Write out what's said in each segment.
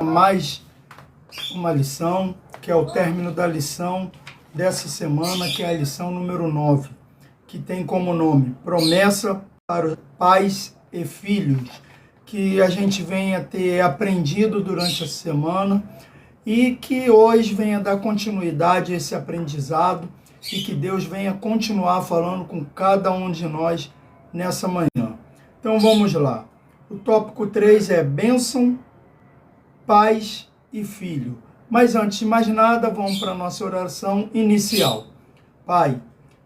Mais uma lição, que é o término da lição dessa semana, que é a lição número 9, que tem como nome Promessa para os Pais e Filhos, que a gente venha ter aprendido durante essa semana e que hoje venha dar continuidade a esse aprendizado e que Deus venha continuar falando com cada um de nós nessa manhã. Então vamos lá. O tópico 3 é bênção, pais e filho. Mas antes de mais nada, vamos para a nossa oração inicial. Pai,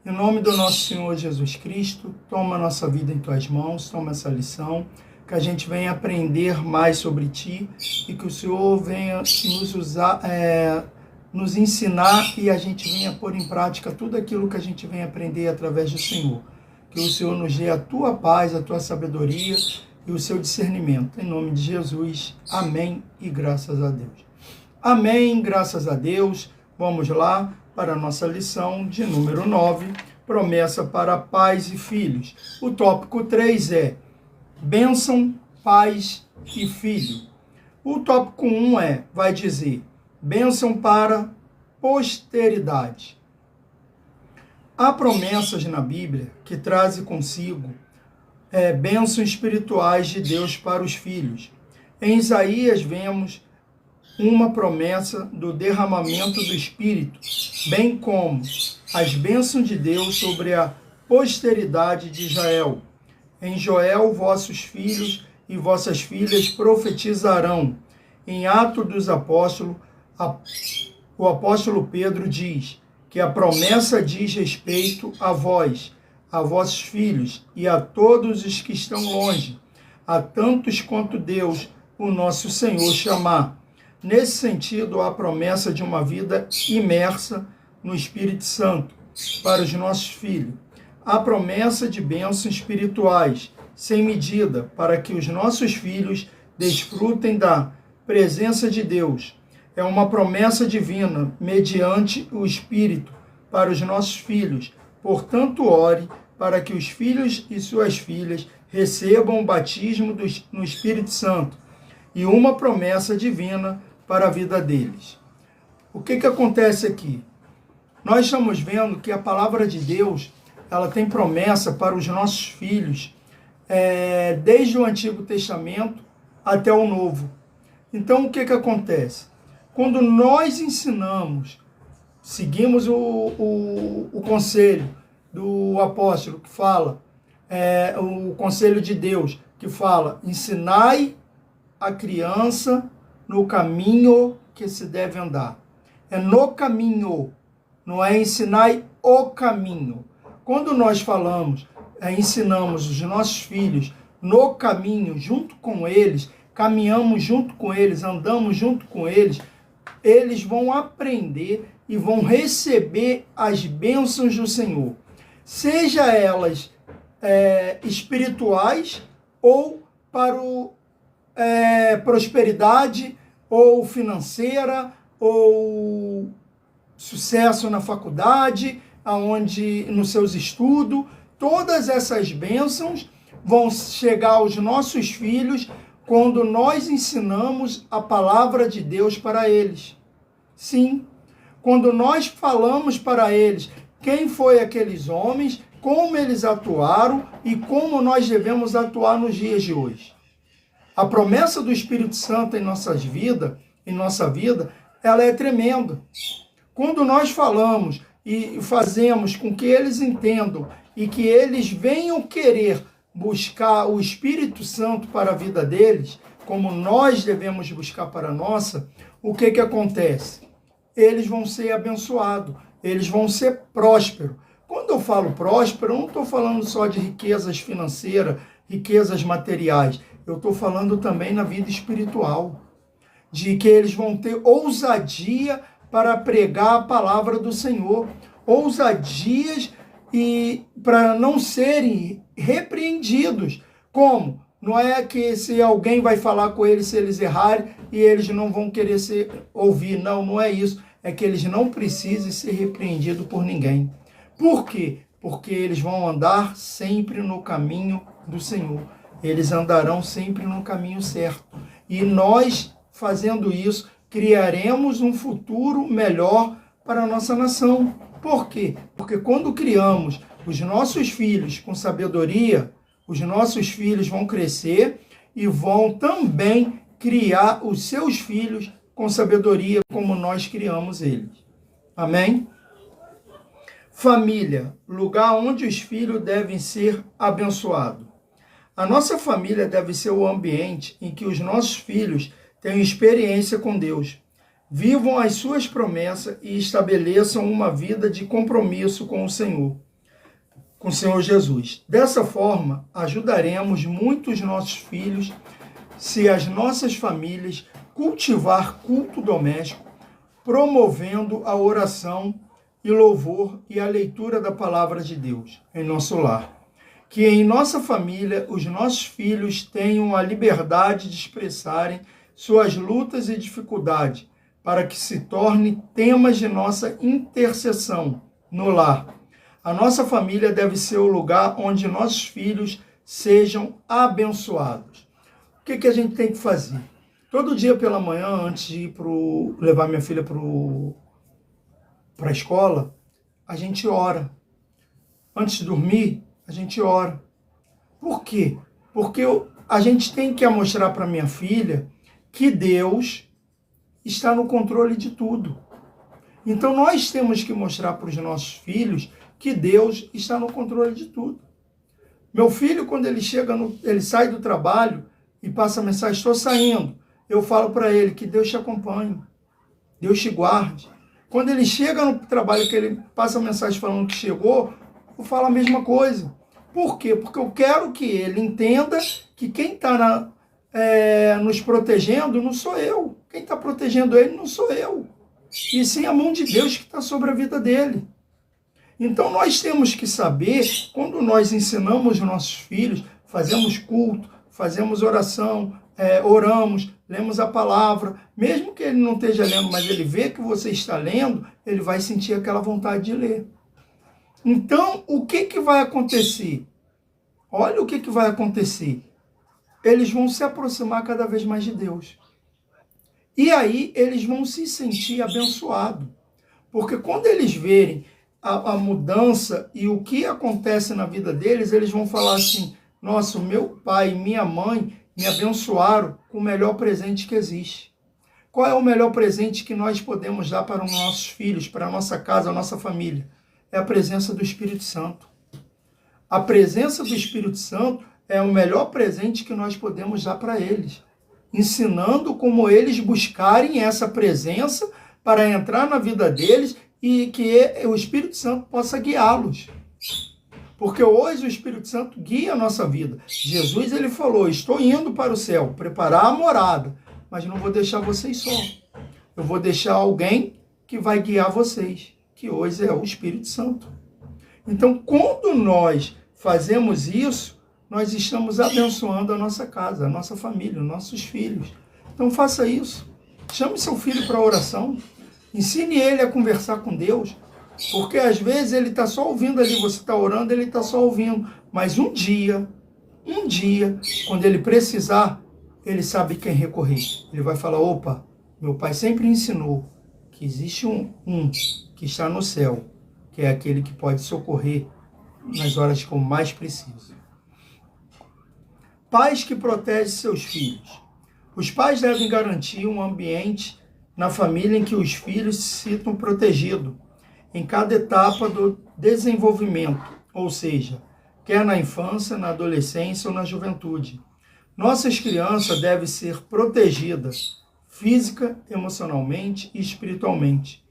em nome do nosso Senhor Jesus Cristo, toma a nossa vida em Tuas mãos, toma essa lição, que a gente venha aprender mais sobre Ti e que o Senhor venha nos ensinar e a gente venha pôr em prática tudo aquilo que a gente vem aprender através do Senhor. Que o Senhor nos dê a Tua paz, a Tua sabedoria e o seu discernimento. Em nome de Jesus, amém e graças a Deus. Amém, graças a Deus. Vamos lá para a nossa lição de número 9, promessa para pais e filhos. O tópico 3 é bênção, pais e filho. O tópico 1 vai dizer bênção para posteridade. Há promessas na Bíblia que trazem consigo bênçãos espirituais de Deus para os filhos. Em Isaías vemos uma promessa do derramamento do Espírito, bem como as bênçãos de Deus sobre a posteridade de Israel. Em Joel, vossos filhos e vossas filhas profetizarão. Em Atos dos Apóstolos, o apóstolo Pedro diz que a promessa diz respeito a vós, a vossos filhos e a todos os que estão longe, a tantos quanto Deus, o nosso Senhor, chamar. Nesse sentido, há a promessa de uma vida imersa no Espírito Santo para os nossos filhos. Há a promessa de bênçãos espirituais, sem medida, para que os nossos filhos desfrutem da presença de Deus. É uma promessa divina, mediante o Espírito, para os nossos filhos. Portanto, ore para que os filhos e suas filhas recebam o batismo no Espírito Santo e uma promessa divina para a vida deles. O que acontece aqui? Nós estamos vendo que a palavra de Deus, ela tem promessa para os nossos filhos, desde o Antigo Testamento até o Novo. Então, o que acontece? Quando nós ensinamos, seguimos o conselho do apóstolo que fala, o conselho de Deus que fala, ensinai a criança no caminho que se deve andar. É no caminho, não é ensinai o caminho. Quando nós falamos, ensinamos os nossos filhos no caminho, junto com eles, caminhamos junto com eles, andamos junto com eles, eles vão aprender e vão receber as bênçãos do Senhor. Seja elas espirituais ou para prosperidade, ou financeira, ou sucesso na faculdade, nos seus estudos. Todas essas bênçãos vão chegar aos nossos filhos quando nós ensinamos a palavra de Deus para eles. Sim, quando nós falamos para eles quem foi aqueles homens, como eles atuaram e como nós devemos atuar nos dias de hoje. A promessa do Espírito Santo em nossa vida, ela é tremenda. Quando nós falamos e fazemos com que eles entendam e que eles venham querer buscar o Espírito Santo para a vida deles, como nós devemos buscar para a nossa, o que acontece? Eles vão ser abençoados, eles vão ser prósperos. Quando eu falo próspero, eu não estou falando só de riquezas financeiras, riquezas materiais. Eu estou falando também na vida espiritual, de que eles vão ter ousadia para pregar a palavra do Senhor, ousadias e para não serem repreendidos. Como? Não é que se alguém vai falar com eles se eles errarem e eles não vão querer ouvir. Não, não é isso. É que eles não precisem ser repreendidos por ninguém. Por quê? Porque eles vão andar sempre no caminho do Senhor. Eles andarão sempre no caminho certo. E nós fazendo isso, criaremos um futuro melhor para a nossa nação. Por quê? Porque quando criamos os nossos filhos com sabedoria, os nossos filhos vão crescer e vão também criar os seus filhos com sabedoria, como nós criamos eles. Amém? Família, lugar onde os filhos devem ser abençoados. A nossa família deve ser o ambiente em que os nossos filhos tenham experiência com Deus, vivam as suas promessas e estabeleçam uma vida de compromisso com o Senhor Jesus. Dessa forma, ajudaremos muitos nossos filhos se as nossas famílias cultivar culto doméstico, promovendo a oração e louvor e a leitura da palavra de Deus em nosso lar. Que em nossa família os nossos filhos tenham a liberdade de expressarem suas lutas e dificuldades, para que se tornem temas de nossa intercessão no lar. A nossa família deve ser o lugar onde nossos filhos sejam abençoados. O que a gente tem que fazer? Todo dia pela manhã, antes de ir levar minha filha para a escola, a gente ora. Antes de dormir, a gente ora. Por quê? Porque a gente tem que mostrar para minha filha que Deus está no controle de tudo. Então nós temos que mostrar para os nossos filhos que Deus está no controle de tudo. Meu filho, quando ele ele sai do trabalho e passa a mensagem, estou saindo, eu falo para ele que Deus te acompanhe, Deus te guarde. Quando ele chega no trabalho, que ele passa a mensagem falando que chegou, eu falo a mesma coisa. Por quê? Porque eu quero que ele entenda que quem está nos protegendo não sou eu. Quem está protegendo ele não sou eu. E sim a mão de Deus que está sobre a vida dele. Então nós temos que saber, quando nós ensinamos os nossos filhos, fazemos culto, fazemos oração, oramos, lemos a palavra, mesmo que ele não esteja lendo, mas ele vê que você está lendo, ele vai sentir aquela vontade de ler. Então, o que vai acontecer? Olha o que vai acontecer. Eles vão se aproximar cada vez mais de Deus. E aí eles vão se sentir abençoados. Porque quando eles verem a mudança e o que acontece na vida deles, eles vão falar assim, nossa, o meu pai e minha mãe me abençoaram com o melhor presente que existe. Qual é o melhor presente que nós podemos dar para os nossos filhos, para a nossa casa, a nossa família? É a presença do Espírito Santo. A presença do Espírito Santo é o melhor presente que nós podemos dar para eles, ensinando como eles buscarem essa presença para entrar na vida deles e que o Espírito Santo possa guiá-los. Porque hoje o Espírito Santo guia a nossa vida. Jesus, ele falou, estou indo para o céu, preparar a morada, mas não vou deixar vocês só. Eu vou deixar alguém que vai guiar vocês, que hoje é o Espírito Santo. Então, quando nós fazemos isso, nós estamos abençoando a nossa casa, a nossa família, os nossos filhos. Então, faça isso. Chame seu filho para a oração. Ensine ele a conversar com Deus. Porque às vezes ele está só ouvindo ali, você está orando, ele está só ouvindo. Mas um dia, quando ele precisar, ele sabe quem recorrer. Ele vai falar, opa, meu pai sempre ensinou que existe um que está no céu, que é aquele que pode socorrer nas horas que eu mais preciso. Pais que protegem seus filhos. Os pais devem garantir um ambiente na família em que os filhos se sintam protegidos em cada etapa do desenvolvimento, ou seja, quer na infância, na adolescência ou na juventude. Nossas crianças devem ser protegidas física, emocionalmente e espiritualmente.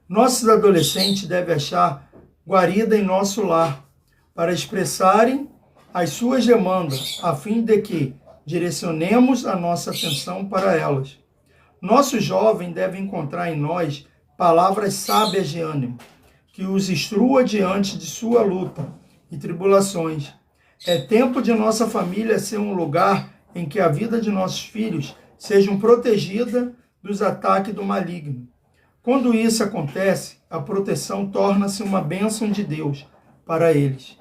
Nossos adolescentes devem achar guarida em nosso lar para expressarem as suas demandas, a fim de que direcionemos a nossa atenção para elas. Nossos jovens devem encontrar em nós palavras sábias de ânimo, que os instrua diante de sua luta e tribulações. É tempo de nossa família ser um lugar em que a vida de nossos filhos seja protegida dos ataques do maligno. Quando isso acontece, a proteção torna-se uma bênção de Deus para eles.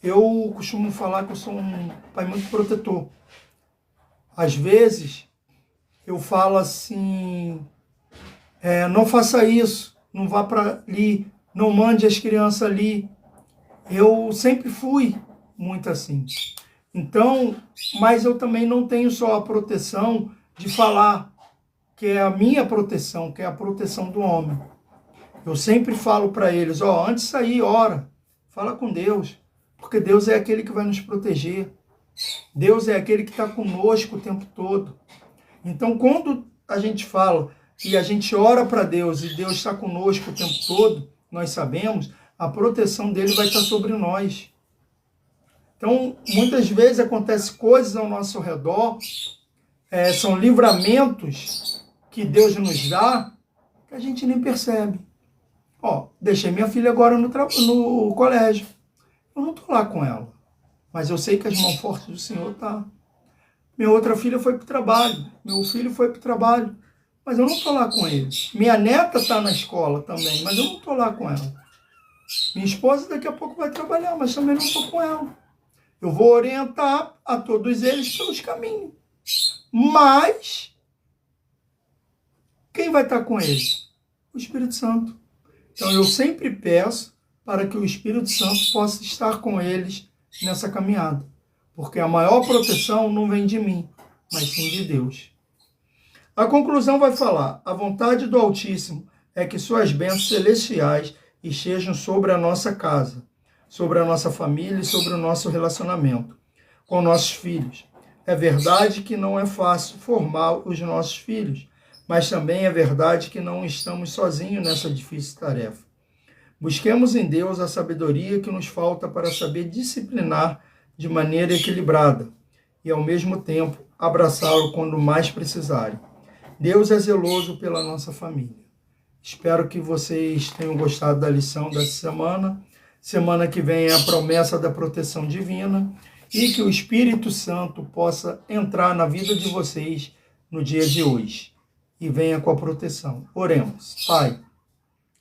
Eu costumo falar que eu sou um pai muito protetor. Às vezes, eu falo assim, não faça isso, não vá para ali, não mande as crianças ali. Eu sempre fui muito assim. Então, mas eu também não tenho só a proteção de falar, que é a minha proteção, que é a proteção do homem. Eu sempre falo para eles, antes de sair, ora, fala com Deus, porque Deus é aquele que vai nos proteger. Deus é aquele que está conosco o tempo todo. Então, quando a gente fala e a gente ora para Deus e Deus está conosco o tempo todo, nós sabemos, a proteção dele vai estar sobre nós. Então, muitas vezes acontecem coisas ao nosso redor, são livramentos que Deus nos dá, que a gente nem percebe. Deixei minha filha agora no colégio. Eu não estou lá com ela, mas eu sei que as mãos fortes do Senhor tá. Minha outra filha foi para o trabalho, meu filho foi para o trabalho, mas eu não estou lá com ele. Minha neta está na escola também, mas eu não estou lá com ela. Minha esposa daqui a pouco vai trabalhar, mas também não estou com ela. Eu vou orientar a todos eles pelos caminhos. Mas, quem vai estar com eles? O Espírito Santo. Então, eu sempre peço para que o Espírito Santo possa estar com eles nessa caminhada. Porque a maior proteção não vem de mim, mas sim de Deus. A conclusão vai falar: a vontade do Altíssimo é que suas bênçãos celestiais estejam sobre a nossa casa, sobre a nossa família e sobre o nosso relacionamento com nossos filhos. É verdade que não é fácil formar os nossos filhos, mas também é verdade que não estamos sozinhos nessa difícil tarefa. Busquemos em Deus a sabedoria que nos falta para saber disciplinar de maneira equilibrada e, ao mesmo tempo, abraçá-lo quando mais precisarem. Deus é zeloso pela nossa família. Espero que vocês tenham gostado da lição dessa semana. Semana que vem é a promessa da proteção divina e que o Espírito Santo possa entrar na vida de vocês no dia de hoje e venha com a proteção. Oremos. Pai,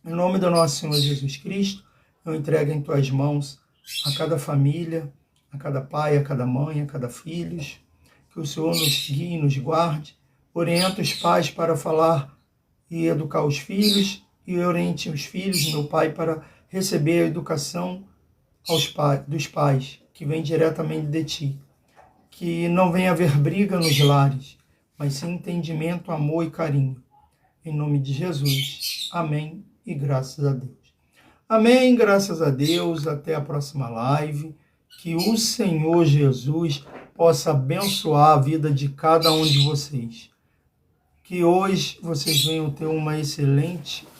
em nome do nosso Senhor Jesus Cristo, eu entrego em tuas mãos a cada família, a cada pai, a cada mãe, a cada filho, que o Senhor nos guie e nos guarde, orienta os pais para falar e educar os filhos, e oriente os filhos, meu Pai, para receber a educação dos pais, que vem diretamente de Ti. Que não venha haver briga nos lares, mas sim entendimento, amor e carinho. Em nome de Jesus. Amém e graças a Deus. Amém, graças a Deus. Até a próxima live. Que o Senhor Jesus possa abençoar a vida de cada um de vocês. Que hoje vocês venham ter uma excelente